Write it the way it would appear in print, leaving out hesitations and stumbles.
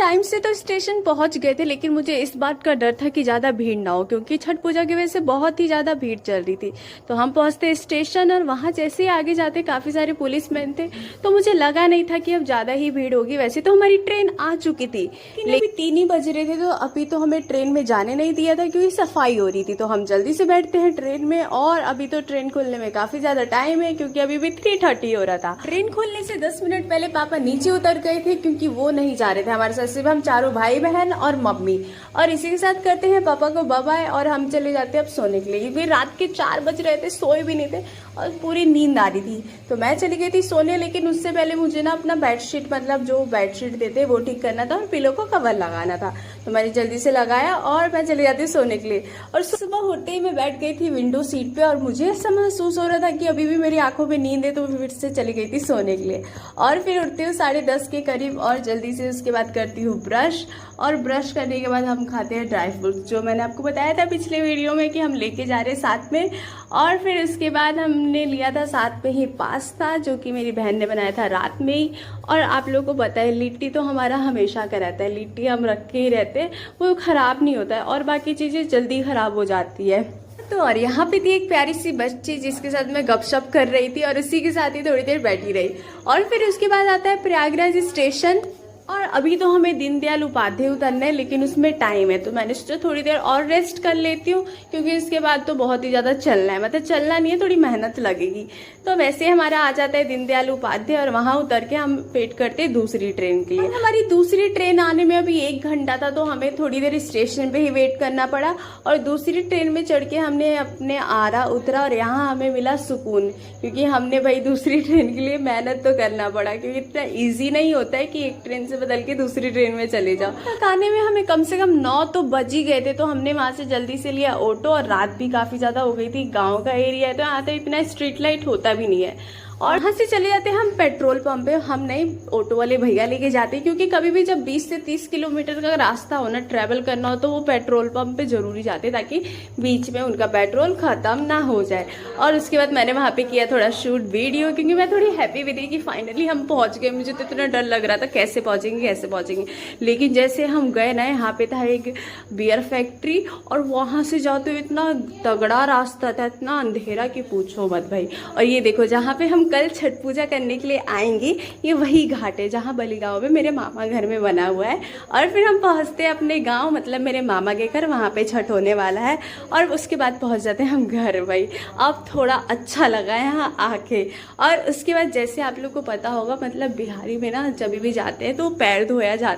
Time से तो station पहुंच गए थे, लेकिन मुझे इस बात का डर था कि ज़्यादा भीड़ ना हो, क्योंकि छठ पूजा की वजह से बहुत ही ज़्यादा भीड़ चल रही थी। तो हम पहुंचते स्टेशन और वहां जैसे ही आगे जाते काफ़ी सारे पुलिसमैन थे, तो मुझे लगा नहीं था कि अब ज़्यादा ही भीड़ होगी। वैसे तो हमारी ट्रेन आ चुकी थी, लेकिन 3 ही बज रहे थे, तो अभी तो हमें ट्रेन में जाने नहीं दिया था क्योंकि सफाई हो रही थी। तो हम जल्दी से बैठते हैं ट्रेन में, और अभी तो ट्रेन खुलने में काफ़ी ज़्यादा टाइम है, क्योंकि अभी भी 3:30 हो रहा था। ट्रेन खुलने से 10 मिनट पहले पापा नीचे उतर गए थे, क्योंकि वो नहीं जा रहे थे हमारे साथ, सिर्फ हम चारों भाई बहन और मम्मी। और इसी के साथ करते हैं पापा को बाय बाय, और हम चले जाते हैं अब सोने के लिए, क्योंकि रात के 4 बज रहे थे, सोए भी नहीं थे और पूरी नींद आ रही थी। तो मैं चली गई थी सोने, लेकिन उससे पहले मुझे ना अपना बेडशीट, मतलब जो बेडशीट देते वो ठीक करना था और पिलो को कवर लगाना था। तो मैंने जल्दी से लगाया और मैं चली जाती सोने के लिए। और सुबह होते ही मैं बैठ गई थी विंडो सीट पे, और मुझे ऐसा महसूस हो रहा था कि अभी भी मेरी आंखों में नींद है, तो फिर से चली गई थी सोने के लिए। और फिर उठती हूँ 10:30 के करीब, और जल्दी से उसके बाद करती हूँ ब्रश, और ब्रश करने के बाद हम खाते हैं ड्राई फ्रूट्स, जो मैंने आपको बताया था पिछले वीडियो में कि हम लेके जा रहे हैं साथ में। और फिर उसके बाद हमने लिया था साथ में ही पास्ता, जो कि मेरी बहन ने बनाया था रात में ही। और आप लोगों को पता है लिट्टी तो हमारा हमेशा का रहता है, लिट्टी हम रखे ही रहते हैं, वो ख़राब नहीं होता है, और बाकी चीज़ें जल्दी ख़राब हो जाती है। तो और यहाँ पे थी एक प्यारी सी बच्ची, जिसके साथ मैं गपशप कर रही थी, और उसी के साथ ही थोड़ी देर बैठी रही। और फिर उसके बाद आता है प्रयागराज स्टेशन, और अभी तो हमें दीनदयाल उपाध्याय उतरना है, लेकिन उसमें टाइम है, तो मैंने सोचा थोड़ी देर और रेस्ट कर लेती हूँ, क्योंकि इसके बाद तो बहुत ही ज़्यादा चलना है, मतलब चलना नहीं है, थोड़ी मेहनत लगेगी। तो वैसे हमारा आ जाता है दीनदयाल उपाध्याय, और वहाँ उतर के हम वेट करते हैं दूसरी ट्रेन के लिए। हमारी दूसरी ट्रेन आने में अभी 1 घंटा था, तो हमें थोड़ी देर स्टेशन पे ही वेट करना पड़ा, और दूसरी ट्रेन में चढ़ के हमने अपने आरा उतरा, और यहाँ हमें मिला सुकून, क्योंकि हमने भाई दूसरी ट्रेन के लिए मेहनत तो करना पड़ा, क्योंकि इतना ईजी नहीं होता है कि एक ट्रेन से बदल के दूसरी ट्रेन में चले जाओ। आने में हमें कम से कम 9 तो बज ही गए थे, तो हमने वहां से जल्दी से लिया ऑटो, और रात भी काफी ज्यादा हो गई थी, गांव का एरिया है, तो यहाँ तो इतना स्ट्रीट लाइट होता भी नहीं है। और यहाँ से चले जाते हैं हम पेट्रोल पंप पे। हम नहीं, ऑटो वाले भैया लेके जाते हैं, क्योंकि कभी भी जब 20 से 30 किलोमीटर का रास्ता हो ना, ट्रैवल करना हो, तो वो पेट्रोल पंप पे जरूरी जाते हैं, ताकि बीच में उनका पेट्रोल खत्म ना हो जाए। और उसके बाद मैंने वहाँ पे किया थोड़ा शूट वीडियो, क्योंकि मैं थोड़ी हैप्पी भी थी कि फाइनली हम पहुँच गए। मुझे तो इतना डर लग रहा था कैसे पहुँचेंगे, लेकिन जैसे हम गए ना, यहाँ पे था एक बियर फैक्ट्री, और वहाँ से जाते हुए इतना तगड़ा रास्ता था, इतना अंधेरा कि पूछो मत भाई। और ये देखो, जहाँ पे हम कल छठ पूजा करने के लिए आएंगे, ये वही घाट है जहाँ बलिगांव में मेरे मामा घर में बना हुआ है। और फिर हम पहुँचते हैं अपने गांव, मतलब मेरे मामा के घर, वहाँ पे छठ होने वाला है, और उसके बाद पहुँच जाते हैं हम घर। भाई अब थोड़ा अच्छा लगा है यहाँ आके। और उसके बाद जैसे आप लोग को पता होगा, मतलब बिहारी में ना जब भी जाते हैं तो पैर धोया जाता